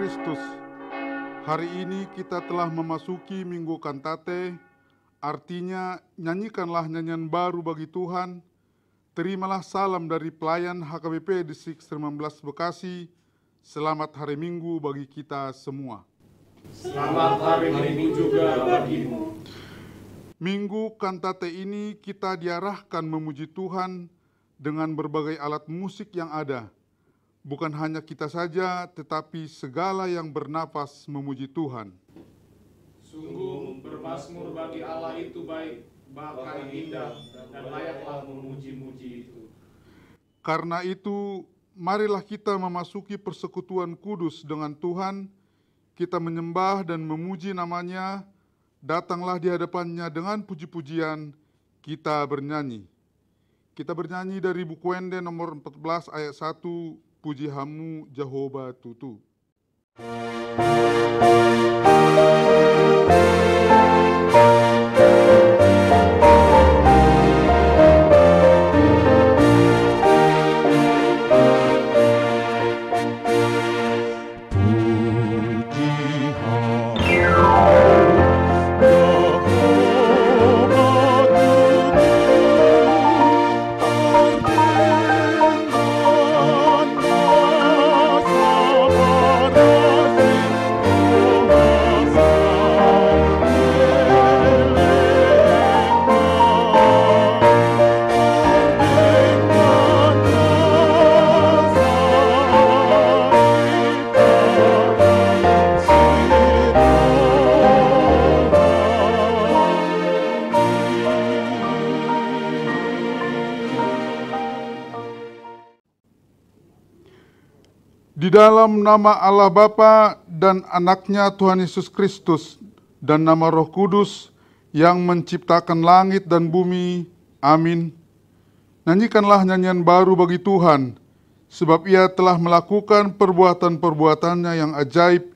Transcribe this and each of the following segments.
Kristus. Hari ini kita telah memasuki Minggu Kantate, artinya nyanyikanlah nyanyian baru bagi Tuhan. Terimalah salam dari pelayan HKBP Distrik 19 Bekasi. Selamat hari Minggu bagi kita semua. Selamat hari Minggu juga bagimu. Minggu Kantate ini kita diarahkan memuji Tuhan dengan berbagai alat musik yang ada. Bukan hanya kita saja, tetapi segala yang bernapas memuji Tuhan. Sungguh bermazmur bagi Allah itu baik, bahkan indah, dan layaklah memuji-muji itu. Karena itu, marilah kita memasuki persekutuan kudus dengan Tuhan, kita menyembah dan memuji namanya, datanglah di hadapannya dengan puji-pujian, kita bernyanyi. Kita bernyanyi dari buku Wende nomor 14 ayat 1, Puji Hamu Jehovah Tutu. Di dalam nama Allah Bapa dan Anaknya Tuhan Yesus Kristus dan nama Roh Kudus yang menciptakan langit dan bumi. Amin. Nyanyikanlah nyanyian baru bagi Tuhan, sebab Ia telah melakukan perbuatan-perbuatannya yang ajaib.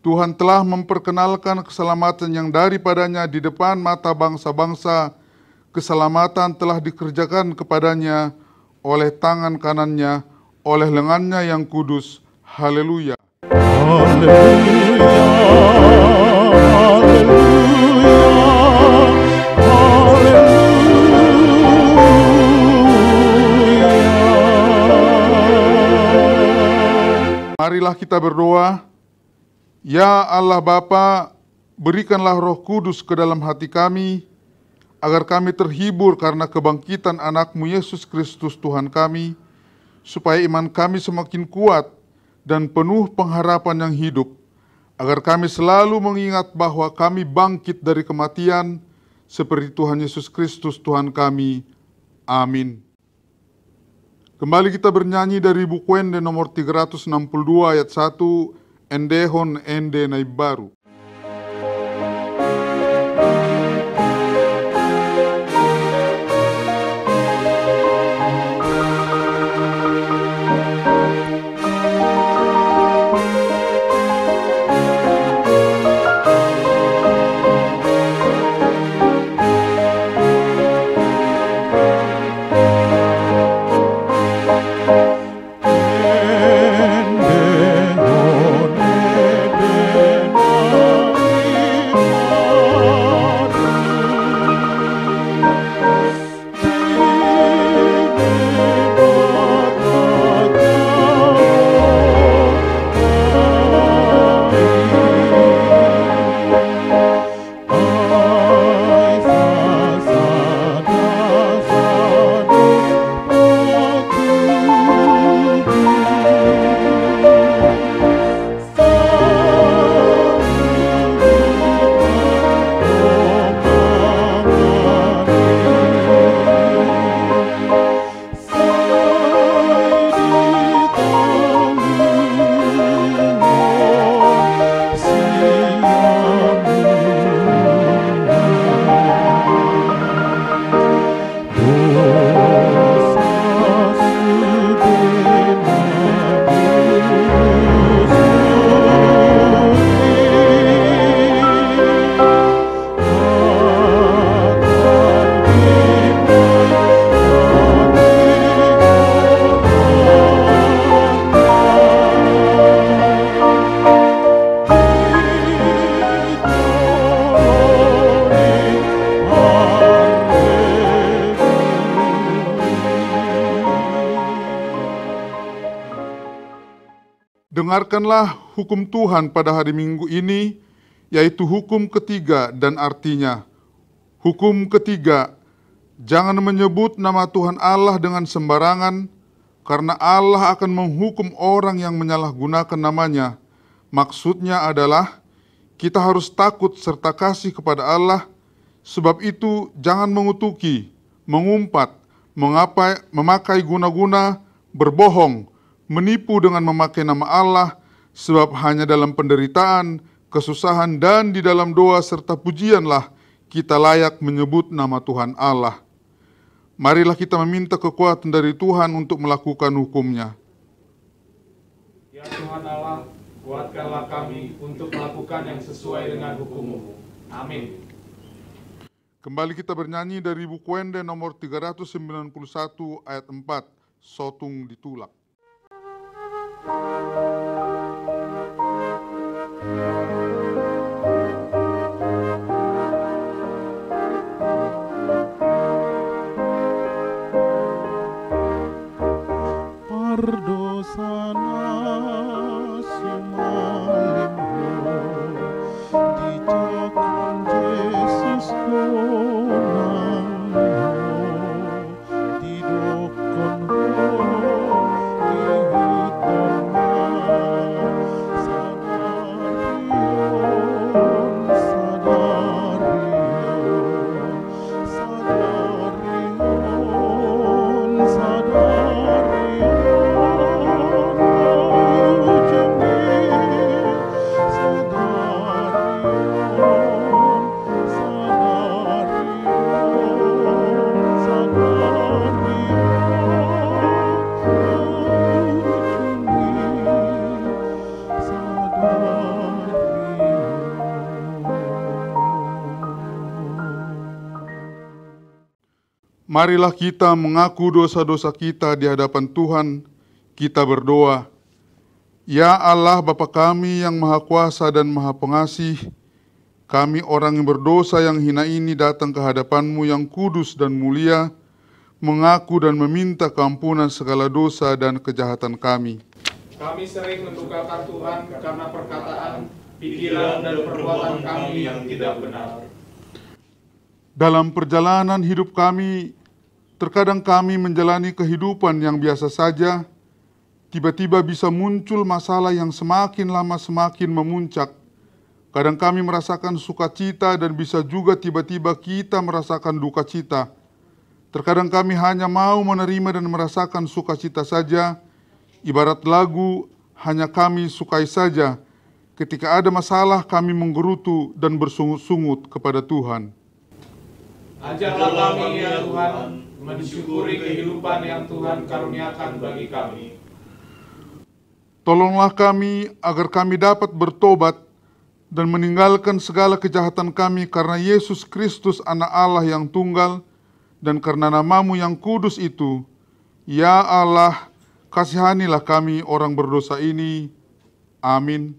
Tuhan telah memperkenalkan keselamatan yang daripadanya di depan mata bangsa-bangsa. Keselamatan telah dikerjakan kepadanya oleh tangan kanannya, oleh lengannya yang kudus. Haleluya. Marilah kita berdoa. Ya Allah Bapa, berikanlah Roh Kudus ke dalam hati kami, agar kami terhibur karena kebangkitan anak-Mu Yesus Kristus Tuhan kami, supaya iman kami semakin kuat dan penuh pengharapan yang hidup, agar kami selalu mengingat bahwa kami bangkit dari kematian, seperti Tuhan Yesus Kristus Tuhan kami. Amin. Kembali kita bernyanyi dari buku Wende nomor 362 ayat 1, Endehon Ende Naib Baru. Dengarkanlah hukum Tuhan pada hari Minggu ini, yaitu hukum ketiga dan artinya. Hukum ketiga, jangan menyebut nama Tuhan Allah dengan sembarangan, karena Allah akan menghukum orang yang menyalahgunakan namanya. Maksudnya adalah, kita harus takut serta kasih kepada Allah, sebab itu jangan mengutuki, mengumpat, memakai guna-guna, berbohong, menipu dengan memakai nama Allah, sebab hanya dalam penderitaan, kesusahan, dan di dalam doa serta pujianlah kita layak menyebut nama Tuhan Allah. Marilah kita meminta kekuatan dari Tuhan untuk melakukan hukum-Nya. Ya Tuhan Allah, kuatkanlah kami untuk melakukan yang sesuai dengan hukum-Mu. Amin. Kembali kita bernyanyi dari buku Wende nomor 391 ayat 4, Sotung Ditulak. Pardosana sumalimho dijakon Yesus konangho didokon ho dihitona Marilah kita mengaku dosa-dosa kita di hadapan Tuhan. Kita berdoa. Ya Allah Bapa kami yang Maha Kuasa dan Maha Pengasih, kami orang yang berdosa yang hina ini datang ke hadapan-Mu yang kudus dan mulia, mengaku dan meminta keampunan segala dosa dan kejahatan kami. Kami sering mendukakan Tuhan karena perkataan, pikiran, dan perbuatan kami yang tidak benar. Dalam perjalanan hidup kami, terkadang kami menjalani kehidupan yang biasa saja, tiba-tiba bisa muncul masalah yang semakin lama semakin memuncak. Kadang kami merasakan sukacita dan bisa juga tiba-tiba kita merasakan duka cita. Terkadang kami hanya mau menerima dan merasakan sukacita saja, ibarat lagu hanya kami sukai saja. Ketika ada masalah kami menggerutu dan bersungut-sungut kepada Tuhan. Ajarlah kami ya Tuhan, mensyukuri kehidupan yang Tuhan karuniakan bagi kami. Tolonglah kami agar kami dapat bertobat dan meninggalkan segala kejahatan kami karena Yesus Kristus Anak Allah yang tunggal dan karena nama-Mu yang kudus itu. Ya Allah, kasihanilah kami orang berdosa ini. Amin.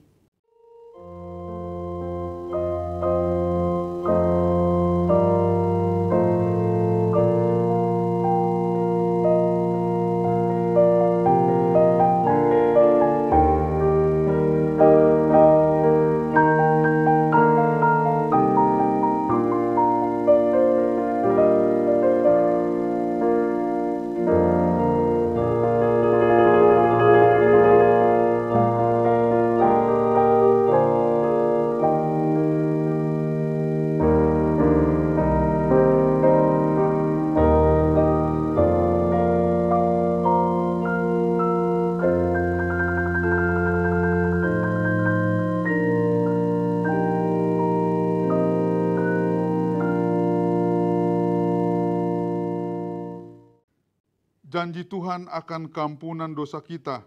Janji Tuhan akan keampunan dosa kita.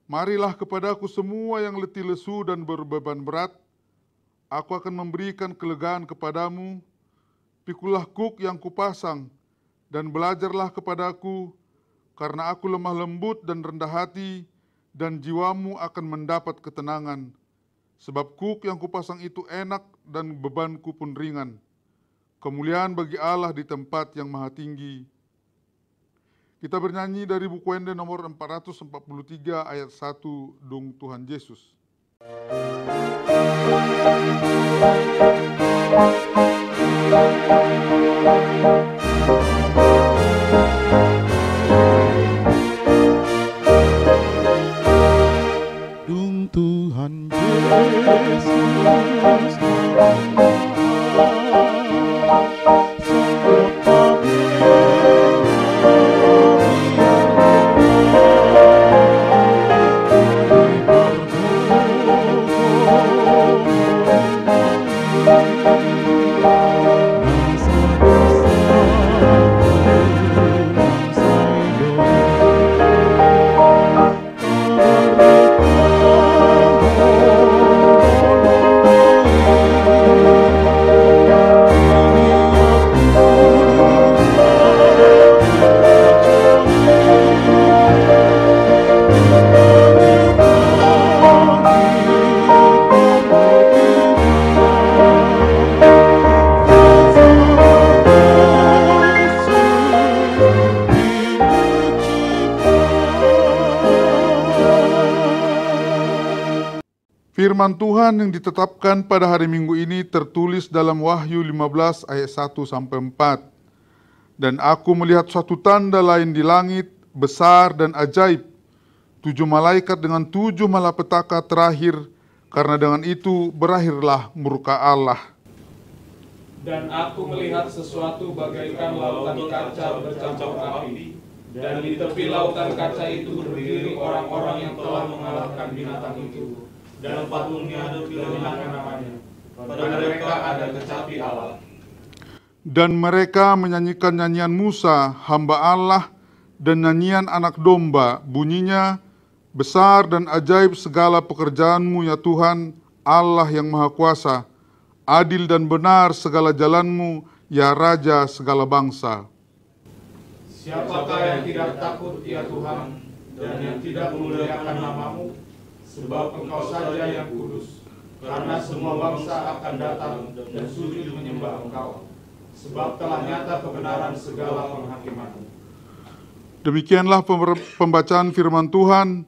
Marilah kepadaku semua yang letih lesu dan berbeban berat, aku akan memberikan kelegaan kepadamu. Pikulah kuk yang kupasang, dan belajarlah kepadaku, karena aku lemah lembut dan rendah hati, dan jiwamu akan mendapat ketenangan. Sebab kuk yang kupasang itu enak, dan bebanku pun ringan. Kemuliaan bagi Allah di tempat yang maha tinggi. Kita bernyanyi dari buku Wende nomor 443 ayat 1, Dung Tuhan Yesus. Dung Tuhan Yesus Firman Tuhan yang ditetapkan pada hari Minggu ini tertulis dalam Wahyu 15 ayat 1-4. Dan aku melihat suatu tanda lain di langit, besar dan ajaib, 7 malaikat dengan 7 malapetaka terakhir, karena dengan itu berakhirlah murka Allah. Dan aku melihat sesuatu bagaikan lautan kaca bercampur api, dan di tepi lautan kaca itu berdiri orang-orang yang telah mengalahkan binatang itu, dan patungnya dihilangkan namanya. Pada mereka ada kecapi Allah. Dan mereka menyanyikan nyanyian Musa, hamba Allah, dan nyanyian anak domba, bunyinya, besar dan ajaib segala pekerjaanmu ya Tuhan, Allah yang Maha Kuasa, adil dan benar segala jalanmu, ya Raja segala bangsa. Siapakah yang tidak takut ya Tuhan, dan yang tidak memuliakan namamu? Sebab Engkau saja yang kudus, karena semua bangsa akan datang dan sujud menyembah Engkau, sebab telah nyata kebenaran segala penghakiman-Mu. Demikianlah pembacaan firman Tuhan.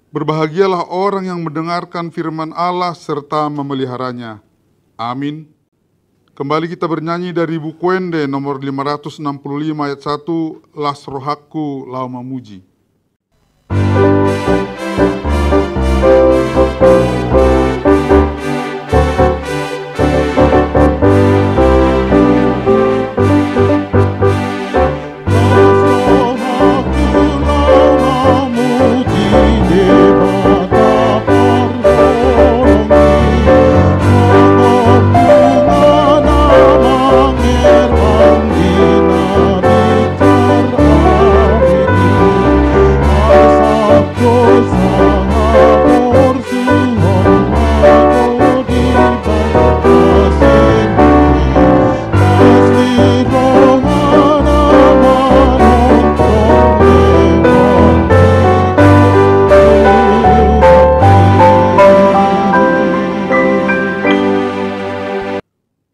Berbahagialah orang yang mendengarkan firman Allah serta memeliharanya. Amin. Kembali kita bernyanyi dari buku Wende nomor 565 ayat 1, Las rohaku lau memuji.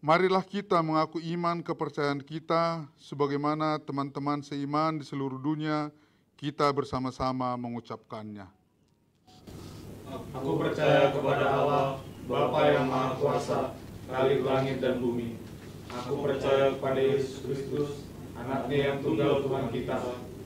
Marilah kita mengaku iman kepercayaan kita, sebagaimana teman-teman seiman di seluruh dunia, kita bersama-sama mengucapkannya. Aku percaya kepada Allah, Bapa yang Maha Kuasa, Khalik langit dan bumi. Aku percaya kepada Yesus Kristus, Anaknya yang tunggal Tuhan kita,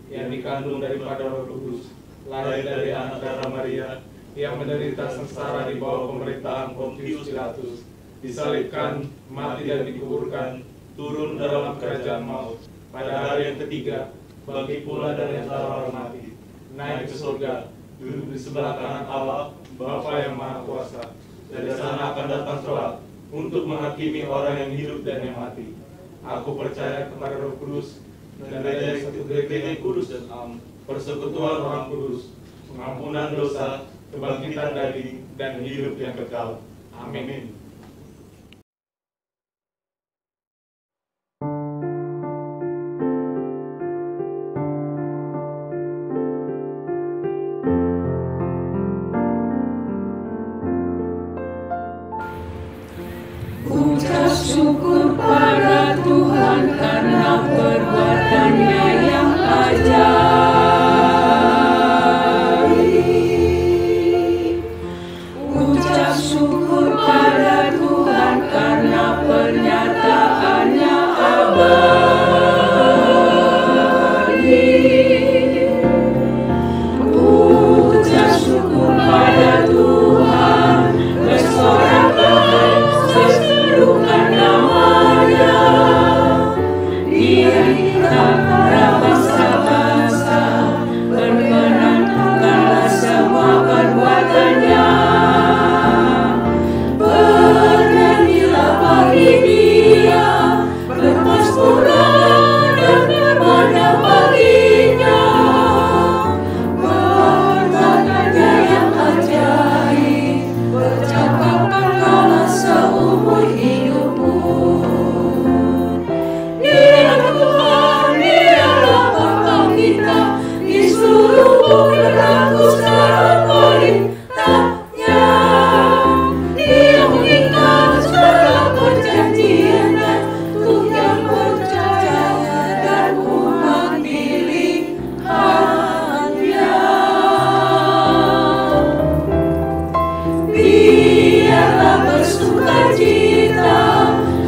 yang dikandung daripada Roh Kudus, lahir dari anak darah Maria, yang menderita sengsara di bawah pemerintahan Pontius Pilatus, disalibkan, mati dan dikuburkan, turun dalam kerajaan maut. Pada hari yang ketiga, bangkit pula dari antara orang mati, naik ke surga, duduk di sebelah kanan Allah, Bapa yang Maha Kuasa. Dari sana akan datang kelak untuk menghakimi orang yang hidup dan yang mati. Aku percaya kepada Roh Kudus, dan dari satu gereja kudus dan am, persekutuan Orang Kudus, pengampunan dosa, kebangkitan daging, dan hidup yang kekal. Amin. Syukur pada Tuhan karena perbuatannya yang ajaib. Ucap syukur pada Tuhan karena pernyataannya abadi. Ucap syukur pada Tuhan, bersoraklah, serukan namanya. Dia para bangsa-bangsa, perkenankanlah semua perbuatannya. Bernyanyilah bagi Dia, bermasmurlah dan bermana baginya. Perbuatannya yang ajaib, bercakapkanlah seumur hidupmu. Dia Tuhan, Dialah Bapa kita, di seluruh bumi berlaku secara perintahnya. Dia mengikat segala perjanjiannya, untuk yang percaya dan umat pilihannya. Biarlah bersukacita,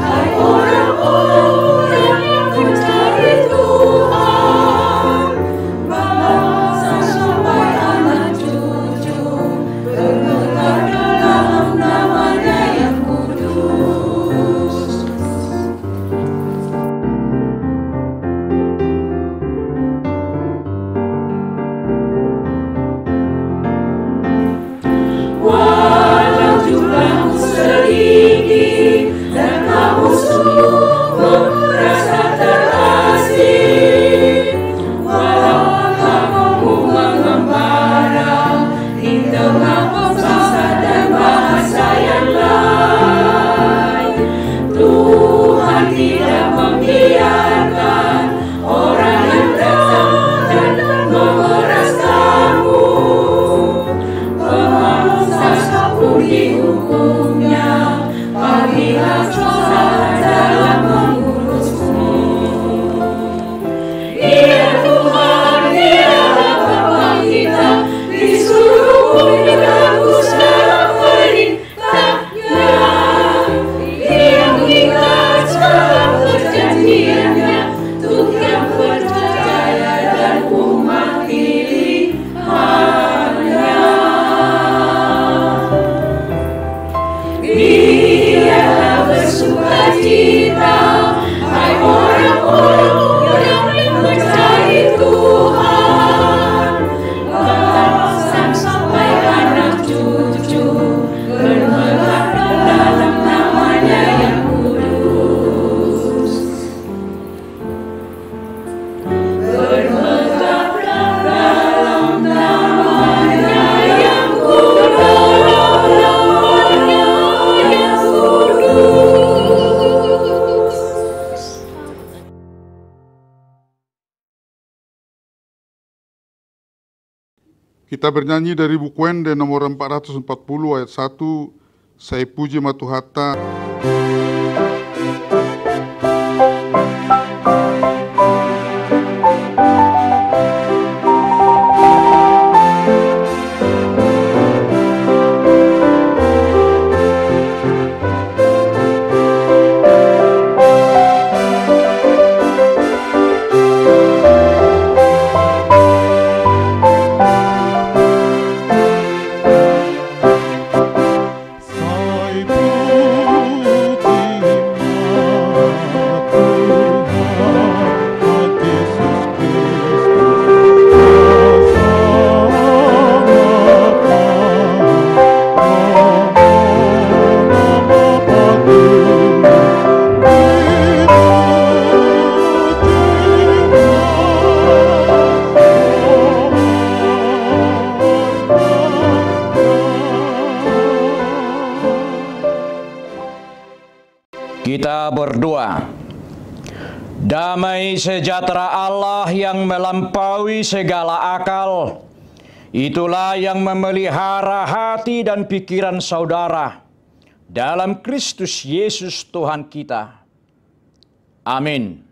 hai orang-orang yang mencari Tuhan. Bangsa sampai anak cucu, bermegah dalam namanya yang kudus. Walau jumlahmu sedikit dan kamu sungguh merasa terasing, walau kamu mengembara di tengah bangsa dan bahasa yang lain, Tuhan tidak membiarkan orang yang datang dan memeras kamu. Bangsa pun dihukumnya, pagilah susah dalam mengurusmu. Dia Tuhan, Dialah Bapa kita, di seluruh bumi berlaku secara perintahnya. Dia mengikat segala perjanjiannya, untuk yang percaya dan umat pilihannya. Biarlah bersukacita, hai orang-orang yang mencari Tuhan. Bangsa sampai anak cucu, bermegah dalam namanya yang kudus. Bermegah dalam namanya yang kudus. Kita bernyanyi dari buku Wende nomor 440 ayat 1, Saya Puji Matuhata. Saya puji Kita berdoa. Damai sejahtera Allah yang melampaui segala akal, itulah yang memelihara hati dan pikiran saudara dalam Kristus Yesus Tuhan kita. Amin.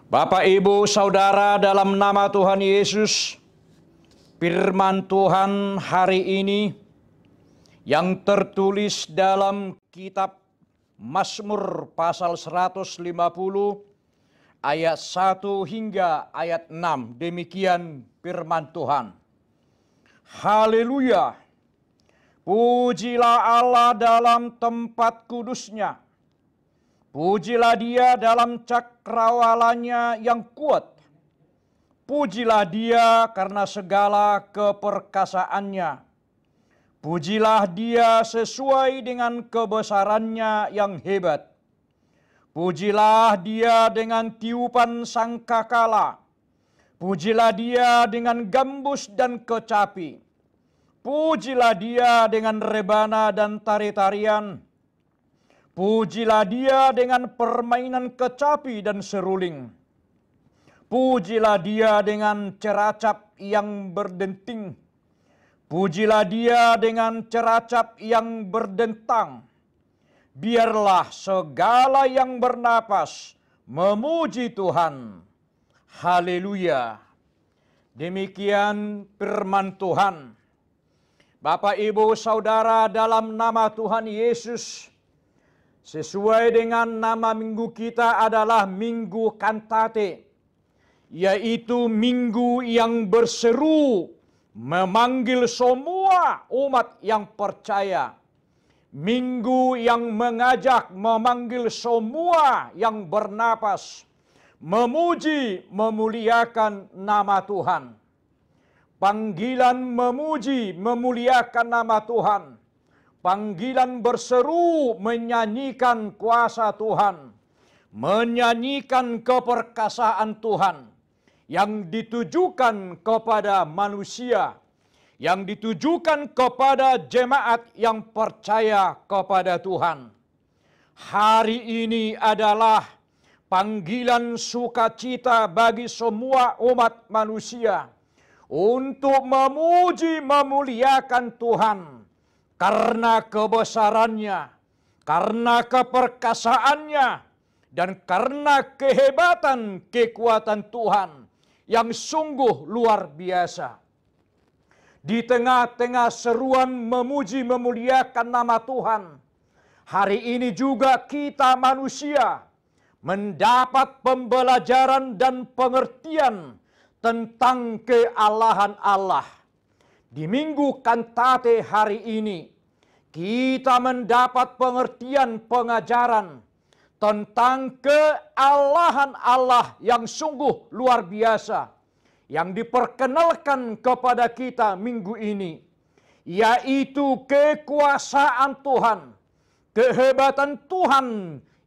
Bapak, Ibu, Saudara, dalam nama Tuhan Yesus, firman Tuhan hari ini yang tertulis dalam kitab Mazmur pasal 150 ayat 1 hingga ayat 6. Demikian firman Tuhan. Haleluya. Pujilah Allah dalam tempat kudusnya. Pujilah Dia dalam cakrawalannya yang kuat. Pujilah Dia karena segala keperkasaannya. Pujilah Dia sesuai dengan kebesarannya yang hebat. Pujilah Dia dengan tiupan sangkakala. Pujilah Dia dengan gambus dan kecapi. Pujilah Dia dengan rebana dan tari-tarian. Pujilah Dia dengan permainan kecapi dan seruling. Pujilah Dia dengan ceracap yang berdenting. Pujilah Dia dengan ceracap yang berdentang. Biarlah segala yang bernapas memuji Tuhan. Haleluya. Demikian firman Tuhan. Bapak, Ibu, Saudara, dalam nama Tuhan Yesus, sesuai dengan nama minggu kita adalah Minggu Kantate, yaitu minggu yang berseru memanggil semua umat yang percaya. Minggu yang mengajak memanggil semua yang bernapas, memuji, memuliakan nama Tuhan. Panggilan memuji, memuliakan nama Tuhan. Panggilan berseru menyanyikan kuasa Tuhan. Menyanyikan keperkasaan Tuhan. Yang ditujukan kepada manusia. Yang ditujukan kepada jemaat yang percaya kepada Tuhan. Hari ini adalah panggilan sukacita bagi semua umat manusia untuk memuji, memuliakan Tuhan karena kebesarannya, karena keperkasaannya, dan karena kehebatan kekuatan Tuhan yang sungguh luar biasa. Di tengah-tengah seruan memuji, memuliakan nama Tuhan, hari ini juga kita manusia mendapat pembelajaran dan pengertian tentang kealahan Allah. Di Minggu Kantate hari ini, kita mendapat pengertian pengajaran tentang kealahan Allah yang sungguh luar biasa, yang diperkenalkan kepada kita minggu ini, yaitu kekuasaan Tuhan, kehebatan Tuhan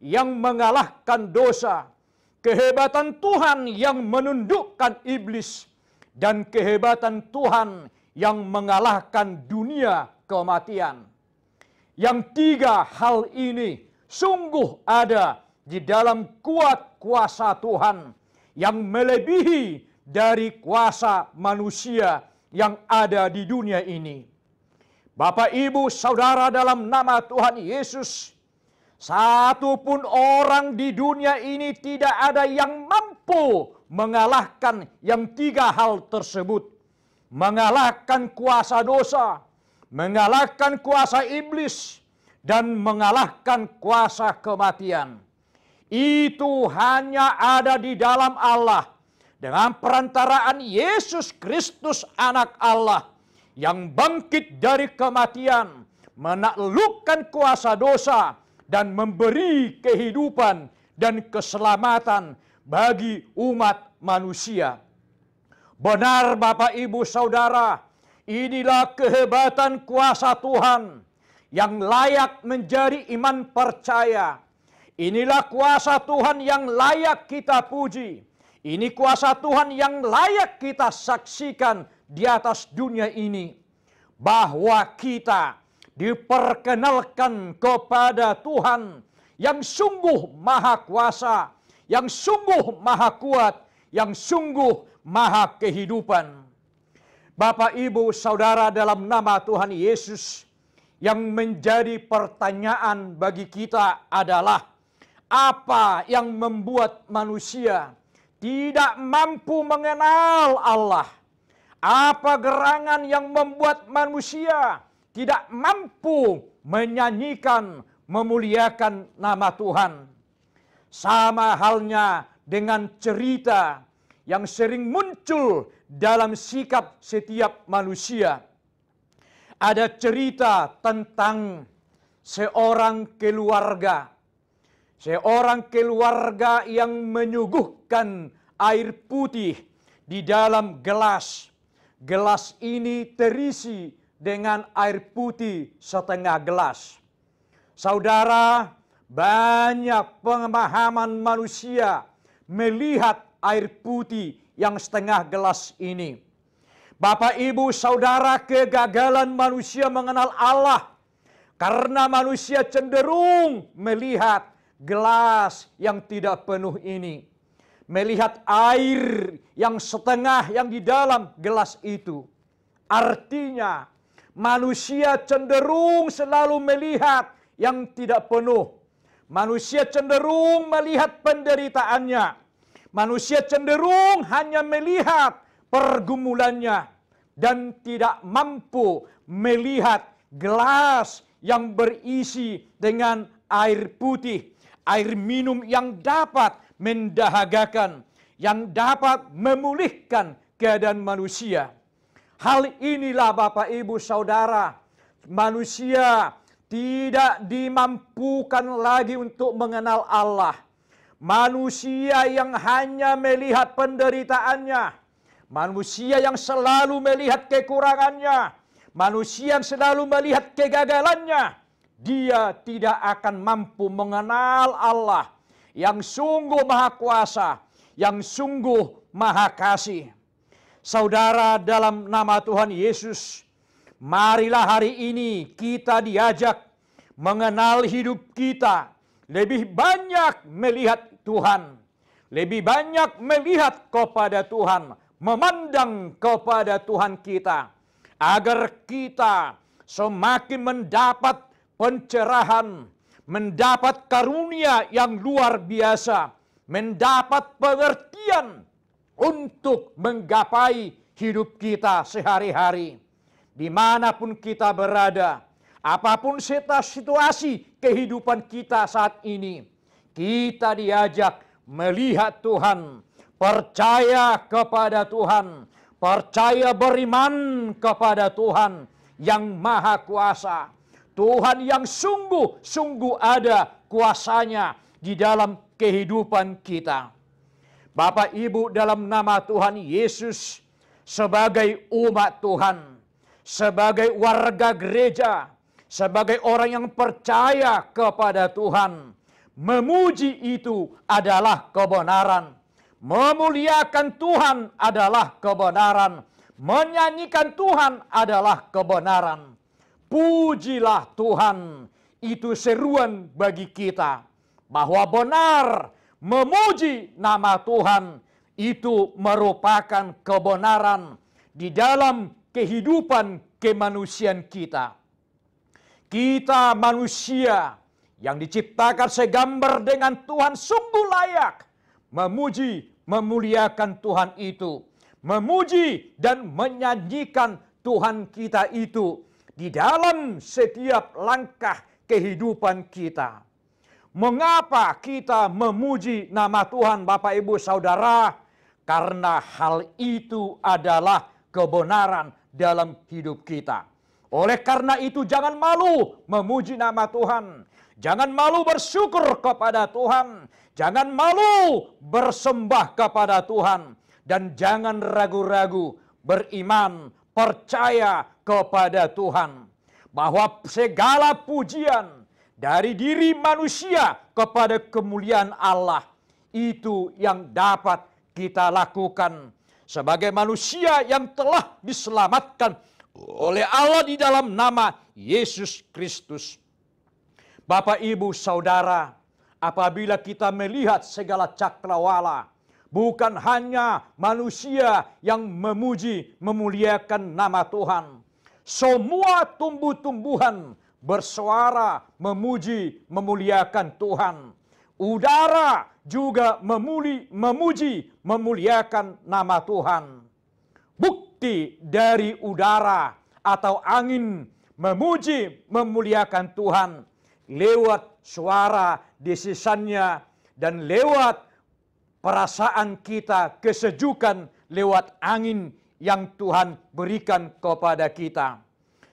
yang mengalahkan dosa, kehebatan Tuhan yang menundukkan iblis, dan kehebatan Tuhan yang mengalahkan dunia kematian. Yang tiga hal ini sungguh ada di dalam kuat kuasa Tuhan yang melebihi dari kuasa manusia yang ada di dunia ini. Bapak, Ibu, Saudara, dalam nama Tuhan Yesus, satupun orang di dunia ini tidak ada yang mampu mengalahkan yang tiga hal tersebut. Mengalahkan kuasa dosa, mengalahkan kuasa iblis, dan mengalahkan kuasa kematian. Itu hanya ada di dalam Allah dengan perantaraan Yesus Kristus anak Allah yang bangkit dari kematian, menaklukkan kuasa dosa, dan memberi kehidupan dan keselamatan bagi umat manusia. Benar Bapak, Ibu, Saudara, inilah kehebatan kuasa Tuhan yang layak menjadi iman percaya. Inilah kuasa Tuhan yang layak kita puji. Ini kuasa Tuhan yang layak kita saksikan di atas dunia ini. Bahwa kita diperkenalkan kepada Tuhan yang sungguh maha kuasa, yang sungguh maha kuat, yang sungguh maha kehidupan. Bapak, Ibu, Saudara, dalam nama Tuhan Yesus, yang menjadi pertanyaan bagi kita adalah, apa yang membuat manusia tidak mampu mengenal Allah. Apa gerangan yang membuat manusia tidak mampu menyanyikan, memuliakan nama Tuhan? Sama halnya dengan cerita yang sering muncul dalam sikap setiap manusia. Ada cerita tentang seorang keluarga yang menyuguhkan air putih di dalam gelas. Gelas ini terisi dengan air putih setengah gelas. Saudara, banyak pemahaman manusia melihat air putih yang setengah gelas ini. Bapak, Ibu, Saudara, kegagalan manusia mengenal Allah karena manusia cenderung melihat gelas yang tidak penuh ini. Melihat air yang setengah yang di dalam gelas itu. Artinya manusia cenderung selalu melihat yang tidak penuh. Manusia cenderung melihat penderitaannya. Manusia cenderung hanya melihat pergumulannya dan tidak mampu melihat gelas yang berisi dengan air putih, air minum yang dapat mendahagakan, yang dapat memulihkan keadaan manusia. Hal inilah Bapak, Ibu, Saudara, manusia tidak dimampukan lagi untuk mengenal Allah. Manusia yang hanya melihat penderitaannya, manusia yang selalu melihat kekurangannya, manusia yang selalu melihat kegagalannya, dia tidak akan mampu mengenal Allah yang sungguh maha kuasa, yang sungguh maha kasih. Saudara, dalam nama Tuhan Yesus, marilah hari ini kita diajak mengenal hidup kita, lebih banyak melihat Tuhan, lebih banyak melihat kepada Tuhan, memandang kepada Tuhan kita, agar kita semakin mendapat pencerahan, mendapat karunia yang luar biasa, mendapat pengertian untuk menggapai hidup kita sehari-hari. Dimanapun kita berada, apapun situasi kehidupan kita saat ini, kita diajak melihat Tuhan, percaya kepada Tuhan, percaya beriman kepada Tuhan yang maha kuasa. Tuhan yang sungguh-sungguh ada kuasanya di dalam kehidupan kita. Bapak, Ibu, dalam nama Tuhan Yesus, sebagai umat Tuhan, sebagai warga gereja, sebagai orang yang percaya kepada Tuhan, memuji itu adalah kebenaran. Memuliakan Tuhan adalah kebenaran. Menyanyikan Tuhan adalah kebenaran. Pujilah Tuhan, itu seruan bagi kita. Bahwa benar memuji nama Tuhan itu merupakan kebenaran di dalam kehidupan kemanusiaan kita. Kita manusia yang diciptakan segambar dengan Tuhan sungguh layak memuji, memuliakan Tuhan itu. Memuji dan menyanyikan Tuhan kita itu di dalam setiap langkah kehidupan kita. Mengapa kita memuji nama Tuhan, Bapak, Ibu, Saudara? Karena hal itu adalah kebenaran dalam hidup kita. Oleh karena itu jangan malu memuji nama Tuhan. Jangan malu bersyukur kepada Tuhan. Jangan malu bersembah kepada Tuhan. Dan jangan ragu-ragu beriman, percaya kepada Tuhan. Bahwa segala pujian dari diri manusia kepada kemuliaan Allah, itu yang dapat kita lakukan sebagai manusia yang telah diselamatkan oleh Allah di dalam nama Yesus Kristus. Bapak, Ibu, Saudara, apabila kita melihat segala cakrawala, bukan hanya manusia yang memuji, memuliakan nama Tuhan. Semua tumbuh-tumbuhan bersuara memuji, memuliakan Tuhan. Udara juga memuji, memuliakan nama Tuhan. Bukti dari udara atau angin memuji, memuliakan Tuhan lewat suara desisannya dan lewat perasaan kita, kesejukan lewat angin yang Tuhan berikan kepada kita.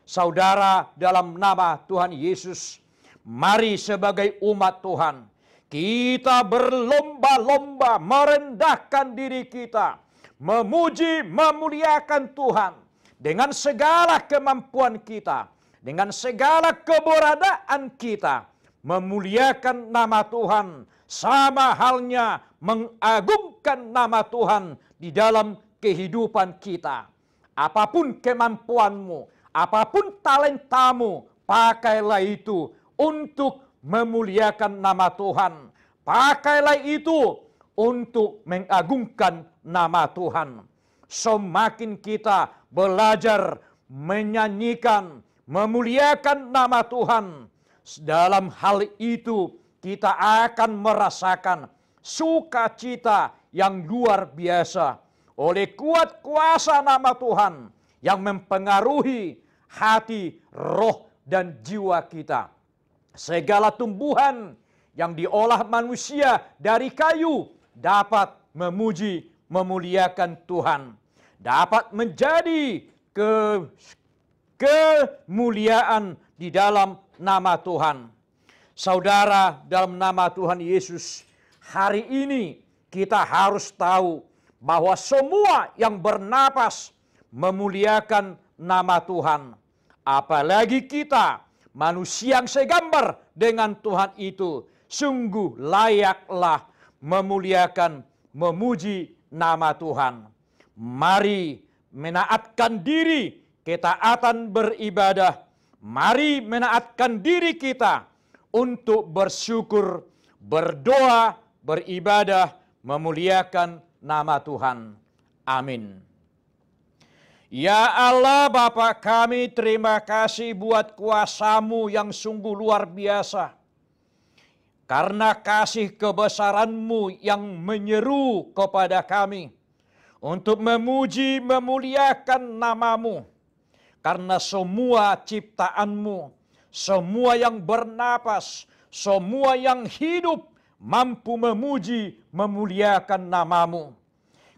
Saudara, dalam nama Tuhan Yesus, mari sebagai umat Tuhan, kita berlomba-lomba merendahkan diri kita, memuji, memuliakan Tuhan dengan segala kemampuan kita, dengan segala keberadaan kita, memuliakan nama Tuhan, sama halnya mengagungkan nama Tuhan di dalam kehidupan kita. Apapun kemampuanmu, apapun talentamu, pakailah itu untuk memuliakan nama Tuhan. Pakailah itu untuk mengagungkan nama Tuhan. Semakin kita belajar menyanyikan, memuliakan nama Tuhan, dalam hal itu kita akan merasakan sukacita yang luar biasa oleh kuat kuasa nama Tuhan yang mempengaruhi hati, roh, dan jiwa kita. Segala tumbuhan yang diolah manusia dari kayu dapat memuji, memuliakan Tuhan, dapat menjadi kemuliaan di dalam nama Tuhan. Saudara, dalam nama Tuhan Yesus, hari ini kita harus tahu bahwa semua yang bernapas memuliakan nama Tuhan. Apalagi kita, manusia yang segambar dengan Tuhan itu, sungguh layaklah memuliakan, memuji nama Tuhan. Mari menaatkan diri, ketaatan beribadah. Mari menaatkan diri kita untuk bersyukur, berdoa, beribadah, memuliakan nama Tuhan. Amin. Ya Allah Bapa kami, terima kasih buat kuasa-Mu yang sungguh luar biasa. Karena kasih kebesaran-Mu yang menyeru kepada kami untuk memuji, memuliakan nama-Mu. Karena semua ciptaan-Mu, semua yang bernapas, semua yang hidup mampu memuji, memuliakan nama-Mu.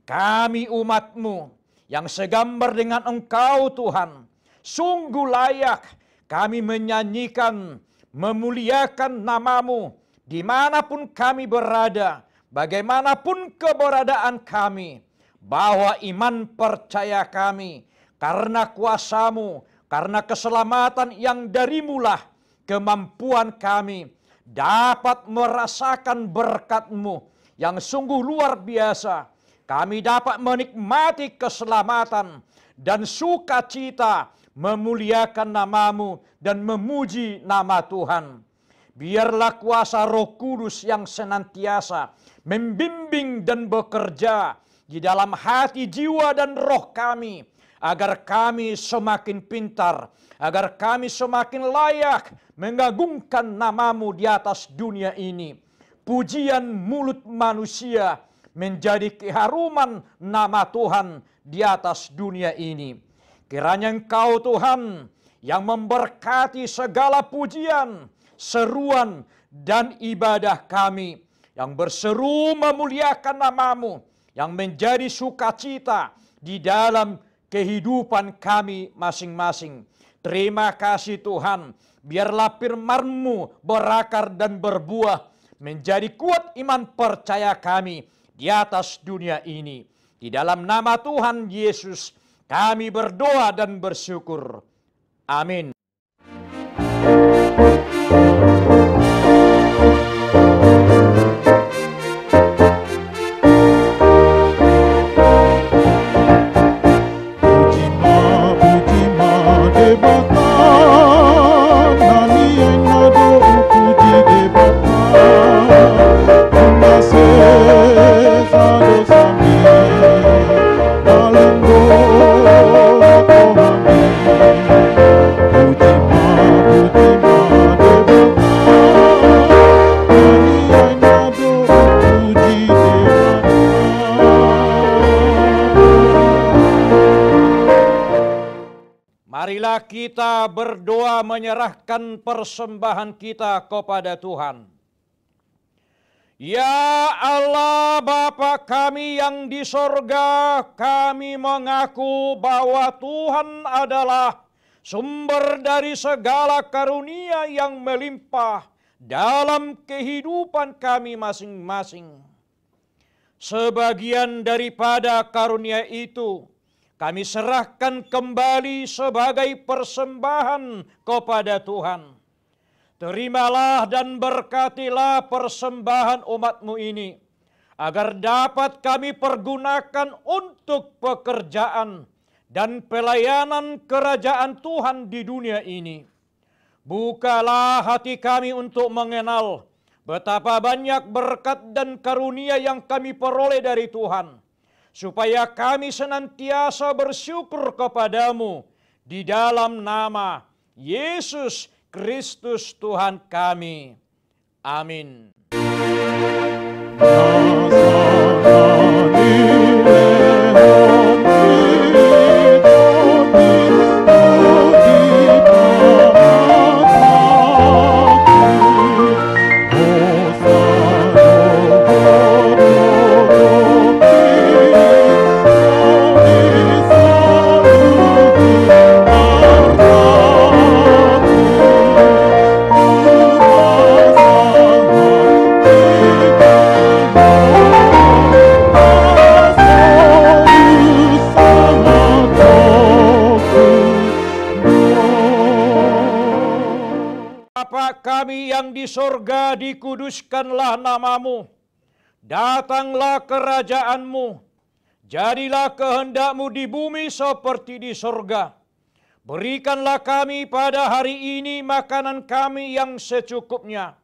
Kami umat-Mu yang segambar dengan Engkau Tuhan, sungguh layak kami menyanyikan, memuliakan nama-Mu dimanapun kami berada, bagaimanapun keberadaan kami, bahwa iman percaya kami karena kuasa-Mu, karena keselamatan yang dari-Mu-lah kemampuan kami dapat merasakan berkat-Mu yang sungguh luar biasa. Kami dapat menikmati keselamatan dan sukacita memuliakan nama-Mu dan memuji nama Tuhan. Biarlah kuasa Roh Kudus yang senantiasa membimbing dan bekerja di dalam hati, jiwa, dan roh kami, agar kami semakin pintar, agar kami semakin layak mengagungkan nama-Mu di atas dunia ini. Pujian mulut manusia menjadi keharuman nama Tuhan di atas dunia ini. Kiranya Engkau Tuhan yang memberkati segala pujian, seruan, dan ibadah kami, yang berseru memuliakan nama-Mu, yang menjadi sukacita di dalam kehidupan kami masing-masing. Terima kasih Tuhan, biarlah firman-Mu berakar dan berbuah, menjadi kuat iman percaya kami di atas dunia ini. Di dalam nama Tuhan Yesus kami berdoa dan bersyukur. Amin. Marilah kita berdoa menyerahkan persembahan kita kepada Tuhan. Ya Allah Bapa kami yang di sorga, kami mengaku bahwa Tuhan adalah sumber dari segala karunia yang melimpah dalam kehidupan kami masing-masing. Sebagian daripada karunia itu kami serahkan kembali sebagai persembahan kepada Tuhan. Terimalah dan berkatilah persembahan umat-Mu ini, agar dapat kami pergunakan untuk pekerjaan dan pelayanan kerajaan Tuhan di dunia ini. Bukalah hati kami untuk mengenal betapa banyak berkat dan karunia yang kami peroleh dari Tuhan, supaya kami senantiasa bersyukur kepadamu di dalam nama Yesus Kristus Tuhan kami. Amin. Kami yang di sorga, dikuduskanlah namamu. Datanglah kerajaanmu. Jadilah kehendak-Mu di bumi seperti di sorga. Berikanlah kami pada hari ini makanan kami yang secukupnya.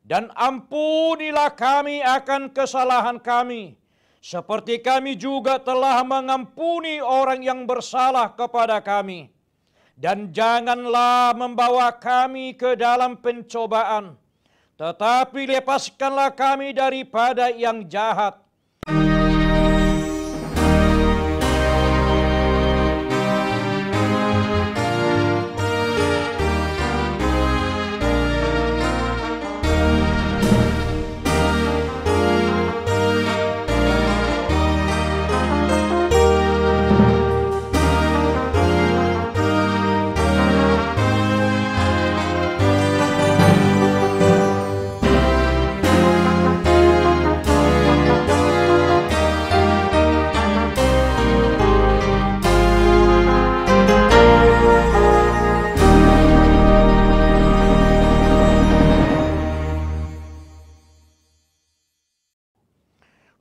Dan ampunilah kami akan kesalahan kami, seperti kami juga telah mengampuni orang yang bersalah kepada kami. Dan janganlah membawa kami ke dalam pencobaan, tetapi lepaskanlah kami daripada yang jahat.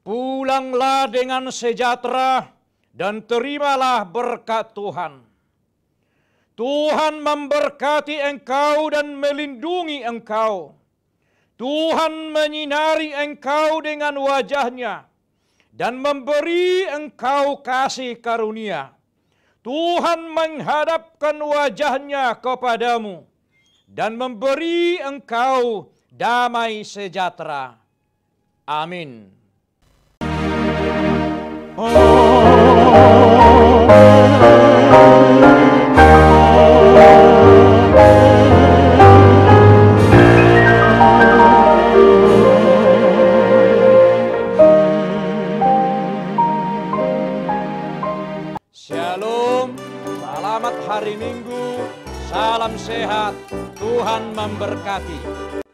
Pulanglah dengan sejahtera dan terimalah berkat Tuhan. Tuhan memberkati engkau dan melindungi engkau. Tuhan menyinari engkau dengan wajah-Nya dan memberi engkau kasih karunia. Tuhan menghadapkan wajah-Nya kepadamu dan memberi engkau damai sejahtera. Amin. Shalom, selamat hari Minggu, salam sehat, Tuhan memberkati.